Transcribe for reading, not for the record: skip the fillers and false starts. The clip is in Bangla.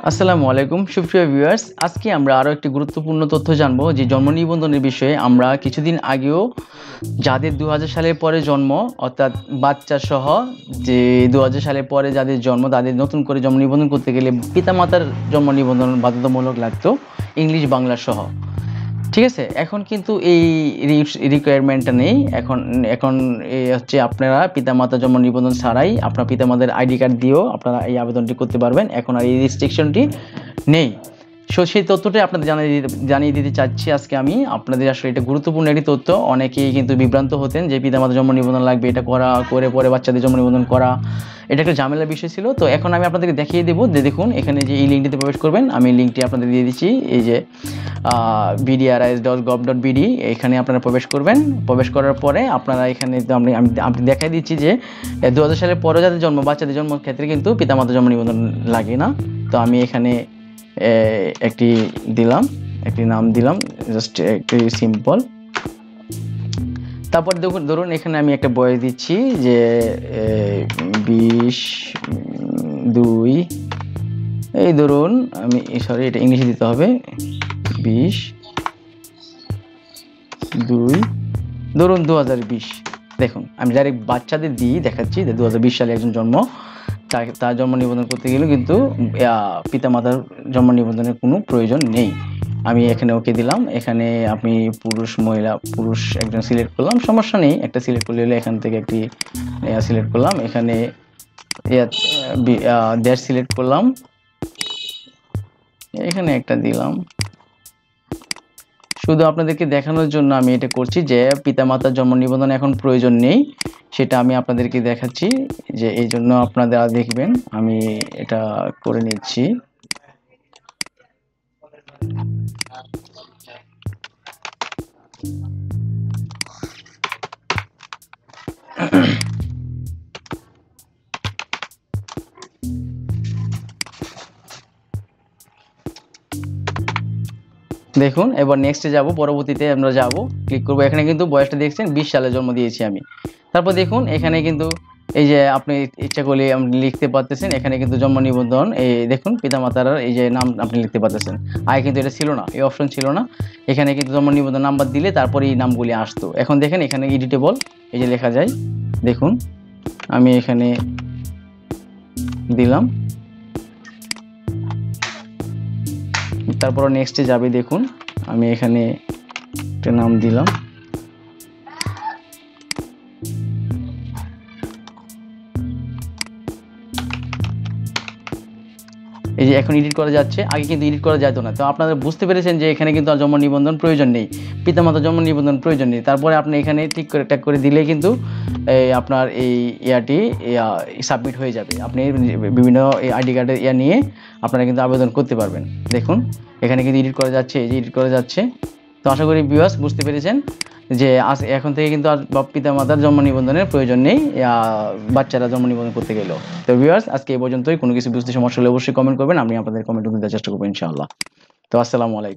আসসালামু আলাইকুম সুপ্রিয় ভিউয়ার্স, আজকে আমরা আরও একটি গুরুত্বপূর্ণ তথ্য জানবো যে জন্ম নিবন্ধনের বিষয়ে। আমরা কিছুদিন আগেও যাদের 2000 সালের পরে জন্ম, অর্থাৎ বাচ্চা সহ, যে 2000 সালের পরে যাদের জন্ম তাদের নতুন করে জন্ম নিবন্ধন করতে গেলে পিতামাতার জন্ম নিবন্ধন বাধ্যতামূলক লাগতো, ইংলিশ বাংলা সহ। ঠিক আছে, এখন কিন্তু এই রিকোয়ারমেন্টটা নেই। এখন হচ্ছে আপনারা পিতামাতা জন্ম নিবন্ধন ছাড়াই আপনার পিতামাতার আইডি কার্ড দিয়েও আপনারা এই আবেদনটি করতে পারবেন। এখন আর এই রেস্ট্রিকশনটি নেই। সেই তথ্যটি আপনাদের জানিয়ে দিতে চাচ্ছি আজকে আমি আপনাদের। আসলে এটা গুরুত্বপূর্ণ একটি তথ্য। অনেকেই কিন্তু বিভ্রান্ত হতেন যে পিতামাতা জন্ম নিবন্ধন লাগবে, এটা করে পরে বাচ্চাদের জন্ম নিবন্ধন করা, এটা একটা ঝামেলার বিষয় ছিল। তো এখন আমি আপনাদেরকে দেখিয়ে দেবো যে দেখুন, এখানে যে এই লিঙ্কটিতে প্রবেশ করবেন, আমি লিঙ্কটি আপনাদের দিয়ে দিচ্ছি। এই যে bdris.gov.bd, এখানে আপনারা প্রবেশ করবেন। প্রবেশ করার পরে আপনারা এখানে আমি দেখাই দিচ্ছি যে 2000 সালের পরে যাদের জন্ম, বাচ্চাদের জন্মের ক্ষেত্রে কিন্তু পিতামাতা জন্ম নিবন্ধন লাগে না। তো আমি এখানে একটি নাম দিলাম, জাস্ট একটি সিম্পল। তারপর ধরুন এখানে আমি একটা বয়স দিচ্ছি যে 20/2, এই ধরুন আমি এটা ইংলিশে দিতে হবে, 20/2 ধরুন 2020। দেখুন আমি ডাইরেক্ট বাচ্চাদের দিয়ে দেখাচ্ছি যে 2020 সালে একজন জন্ম, তার জন্ম নিবন্ধন করতে গেলে কিন্তু পিতামাতার জন্ম নিবন্ধনের কোনো প্রয়োজন নেই। আমি এখানে ওকে দিলাম। এখানে আপনি পুরুষ একজন সিলেক্ট করলাম, সমস্যা নেই, একটা সিলেক্ট করলে এখান থেকে একটি সিলেক্ট করলাম। এখানে দেশ সিলেক্ট করলাম, এখানে একটা দিলাম। শুধু আপনাদেরকে দেখানোর জন্য আমি এটা করছি যে পিতামাতার জন্ম নিবন্ধন এখন প্রয়োজন নেই, সেটা আমি আপনাদেরকে দেখাচ্ছি যে এই জন্য আপনারা দেখবেন। আমি এটা করে নিচ্ছি। দেখুন এবার নেক্সটে যাব, পরবর্তীতে আমরা যাব, ক্লিক করব। এখানে কিন্তু বয়সটা দেখছেন 20 সালে জন্ম দিয়েছি আমি। তারপর দেখুন এখানে কিন্তু এই যে আপনি ইচ্ছা করলে আপনি লিখতে পারতেছেন। এখানে কিন্তু জন্ম নিবন্ধন, এই দেখুন পিতামাতার এই যে নাম আপনি লিখতে পারতেছেন। আগে কিন্তু এটা ছিল না, এই অপশন ছিল না। এখানে কিন্তু জন্ম নিবন্ধন নাম্বার দিলে তারপরে এই নামগুলি আসতো। এখন দেখেন এখানে এডিটেবল, এই যে লেখা যায়। দেখুন আমি এখানে দিলাম, তারপর নেক্সটে যাবে। দেখুন আমি এখানে একটা নাম দিলাম। এই যে এখন এডিট করা যাচ্ছে, আগে কিন্তু এডিট করা যেত না। তো আপনারা বুঝতে পেরেছেন যে এখানে কিন্তু আর জন্ম নিবন্ধন প্রয়োজন নেই, পিতামাতা জন্ম নিবন্ধন প্রয়োজন নেই। তারপরে আপনি এখানে ট্যাগ করে দিলে কিন্তু আপনার এই ইয়াটি সাবমিট হয়ে যাবে। আপনি বিভিন্ন আইডি কার্ডের নিয়ে আপনারা কিন্তু আবেদন করতে পারবেন। দেখুন এখানে কিন্তু এডিট করা যাচ্ছে, এই যে এডিট করা যাচ্ছে। তো আশা করি ভিউয়ার্স বুঝতে পেরেছেন যে এখন থেকে কিন্তু আর পিতামাতার জন্ম নিবন্ধনের প্রয়োজন নেই বাচ্চারা জন্ম নিবন্ধন করতে গেলেও। তো ভিউয়ার্স আজকে এই পর্যন্তই। কোনো কিছু বুঝতে সমস্যা হলে অবশ্যই কমেন্ট করবেন, আমি আপনাদের কমেন্ট দিতে চেষ্টা করবো ইনশাআল্লাহ। তো আসসালামু আলাইকুম।